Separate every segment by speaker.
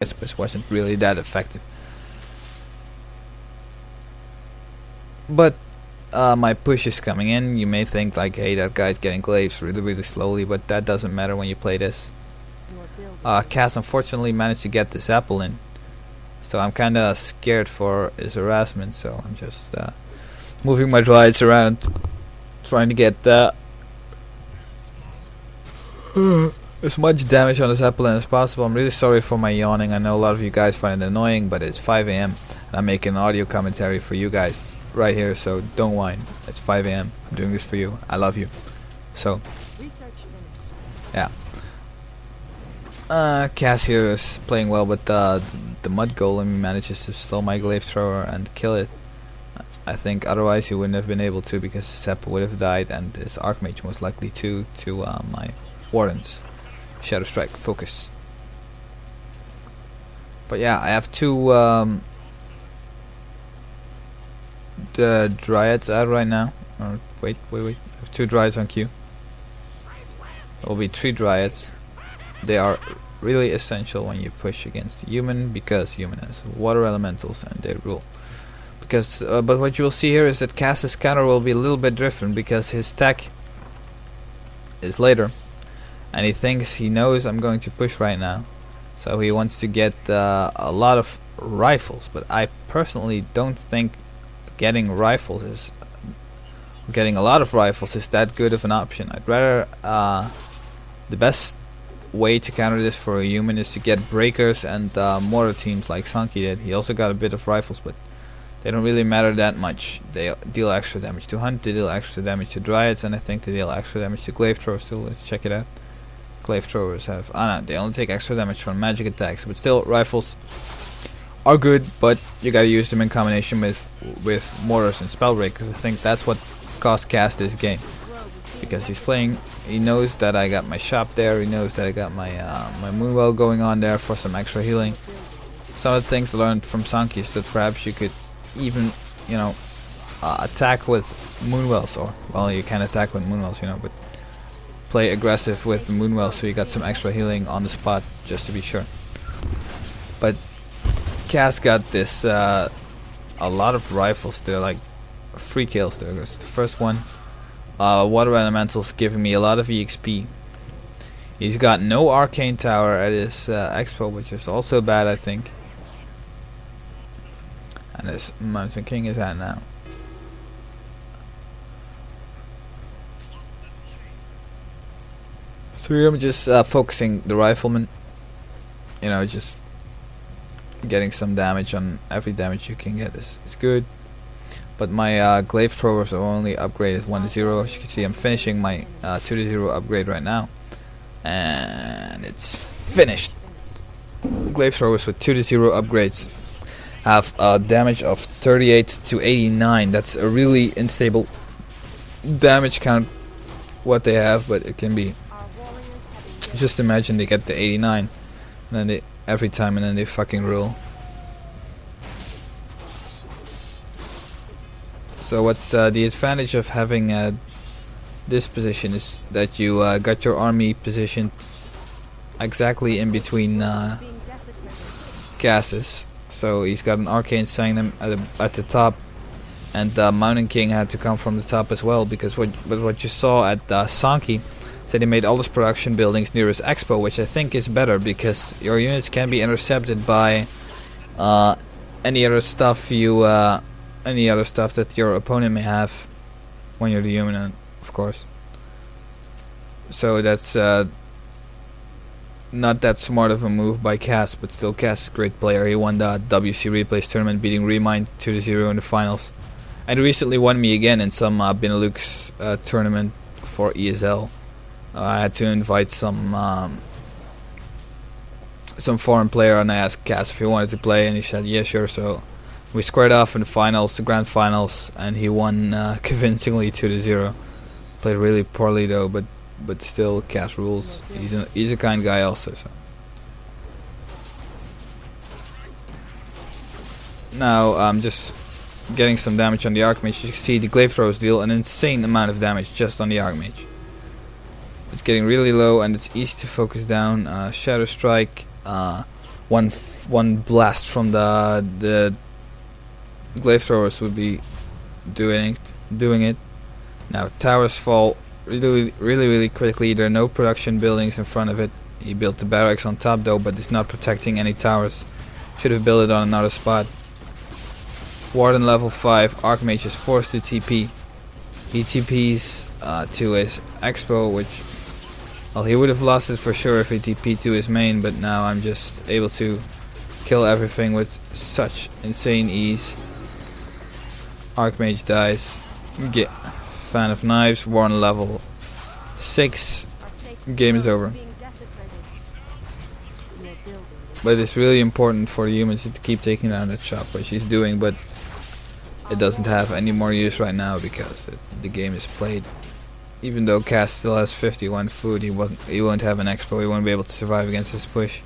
Speaker 1: But wasn't really that effective. But my push is coming in. You may think like, hey, that guy's getting glaives really slowly, but that doesn't matter when you play this. Cass unfortunately managed to get this apple in, so I'm kinda scared for his harassment, so I'm just moving my droids around, trying to get as much damage on this apple as possible. I'm really sorry for my yawning. I know a lot of you guys find it annoying, but it's 5 a.m. and I'm making an audio commentary for you guys right here, so don't whine. It's 5 a.m. I'm doing this for you. I love you. So, yeah. Cass here is playing well, but the mud golem manages to steal my glaive thrower and kill it. I think otherwise he wouldn't have been able to, because Sepp would have died and his archmage most likely to my wardens. Shadow strike, focus. But yeah, I have two the dryads out right now. Wait. I have 2 dryads on queue. There will be 3 dryads. They are really essential when you push against human, because human has water elementals and they rule. Because, but what you will see here is that Cass's counter will be a little bit different, because his stack is later, and he knows I'm going to push right now, so he wants to get a lot of rifles. But I personally don't think getting a lot of rifles is that good of an option. I'd rather the best way to counter this for a human is to get breakers and mortar teams like Sasuke did. He also got a bit of rifles, but they don't really matter that much. They deal extra damage to hunt, they deal extra damage to dryads, and I think they deal extra damage to glaive throwers too. Let's check it out. Glaive throwers have no, they only take extra damage from magic attacks, but still rifles are good, but you gotta use them in combination with mortars and spellbreak, because I think that's what cost Cass this game. Because he knows that I got my shop there, he knows that I got my my moonwell going on there for some extra healing. Some of the things I learned from Sasuke is that perhaps you could even, attack with moonwells, or, well, you can attack with moonwells, but play aggressive with the moonwell so you got some extra healing on the spot, just to be sure. But Cass got this a lot of rifles there, like 3 kills. There goes the first one. Water elementals giving me a lot of EXP. He's got no arcane tower at his expo, which is also bad, I think. And his Mountain King is out now. So here I'm just focusing the rifleman. Just getting some damage on every damage you can get is good. But my glaive throwers are only upgraded 1-0. As you can see, I'm finishing my 2-0 upgrade right now. And it's finished. Glaive throwers with 2-0 upgrades have a damage of 38 to 89. That's a really unstable damage count, what they have, but it can be. Just imagine they get to 89 and then every time, and then they fucking rule. So what's the advantage of having this position is that you got your army positioned exactly in between Cass's. So he's got an arcane sign at the top, and Mountain King had to come from the top as well, because what you saw at Sasuke said he made all his production buildings near his expo, which I think is better, because your units can be intercepted by any other stuff that your opponent may have when you're the human, of course. So that's not that smart of a move by Cass, but still Cass is a great player. He won the WC Replays tournament, beating Remind 2-0 in the finals, and he recently won me again in some Benelux tournament for ESL. I had to invite some foreign player, and I asked Cass if he wanted to play, and he said yeah, sure. So we squared off in the finals, the grand finals, and he won convincingly 2-0. Played really poorly though, but still Cass rules. He's a kind guy also. So now I'm just getting some damage on the archmage. You can see the glaive throws deal an insane amount of damage just on the archmage. It's getting really low, and it's easy to focus down. Shadow strike, one blast from the glaive throwers would be doing it. Now towers fall really quickly. There are no production buildings in front of it. He built the barracks on top though, but it's not protecting any towers. Should have built it on another spot. Warden level 5. Archmage is forced to TP. He TPs to his expo, which, well, he would have lost it for sure if he TP'd to his main, but now I'm just able to kill everything with such insane ease. Archmage dies. Get fan of knives. Warden level 6. Game is over. But it's really important for the humans to keep taking down that shop, which he's doing, but it doesn't have any more use right now because the game is played. Even though Cass still has 51 food, he won't have an expo. He won't be able to survive against this push.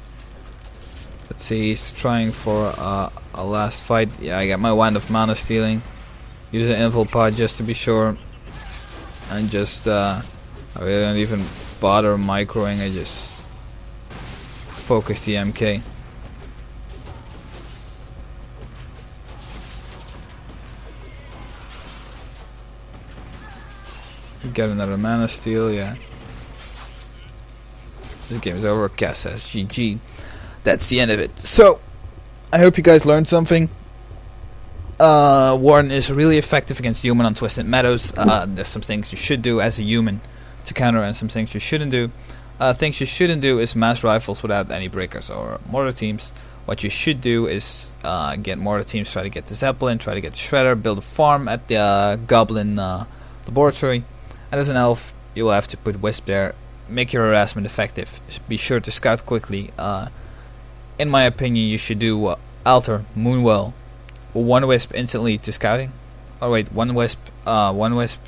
Speaker 1: Let's see, he's trying for a last fight. Yeah, I got my wand of mana stealing. Use an invul pod just to be sure, and just I really don't even bother microing. I just focus the MK. Get another mana steal, yeah. This game is over. Cass says GG. That's the end of it. So, I hope you guys learned something. Warden is really effective against human on Twisted Meadows. There's some things you should do as a human to counter, and some things you shouldn't do. Things you shouldn't do is mass rifles without any breakers or mortar teams. What you should do is get mortar teams, try to get the Zeppelin, try to get the Shredder, build a farm at the Goblin laboratory. And as an elf, you will have to put Wisp there, make your harassment effective. Be sure to scout quickly. In my opinion, you should do Alter, Moonwell, 1 Wisp instantly to scouting. Oh wait, 1 Wisp, 1 Wisp.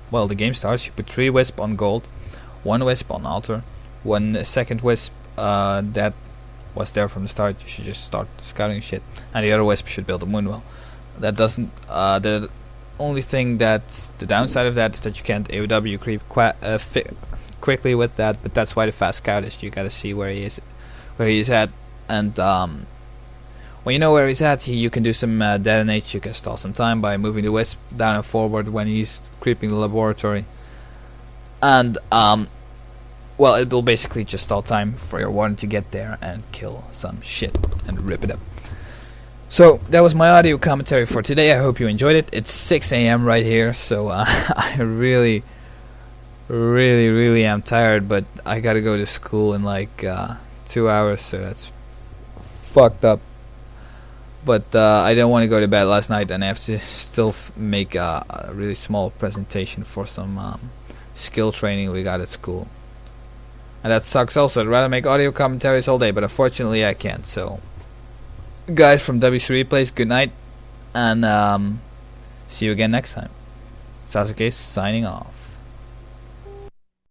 Speaker 1: Well, the game starts, you put 3 Wisp on gold, 1 Wisp on Alter, 1 second Wisp that was there from the start. You should just start scouting shit. And the other Wisp should build a Moonwell. That doesn't, the only thing that's the downside of that is that you can't AOW creep quickly with that, but that's why the fast scout is. You gotta see where he is at, and when you know where he's at, you can do some detonate. You can stall some time by moving the Wisp down and forward when he's creeping the laboratory, and well, it will basically just stall time for your warden to get there and kill some shit and rip it up. So that was my audio commentary for today. I hope you enjoyed it. It's 6 AM right here, so I really am tired, but I gotta go to school in like 2 hours, so that's fucked up. But I didn't want to go to bed last night, and I have to still make a really small presentation for some skill training we got at school. And that sucks also. I'd rather make audio commentaries all day, but unfortunately I can't, so... Guys from WCR Replays, good night, and see you again next time. Sasuke signing off.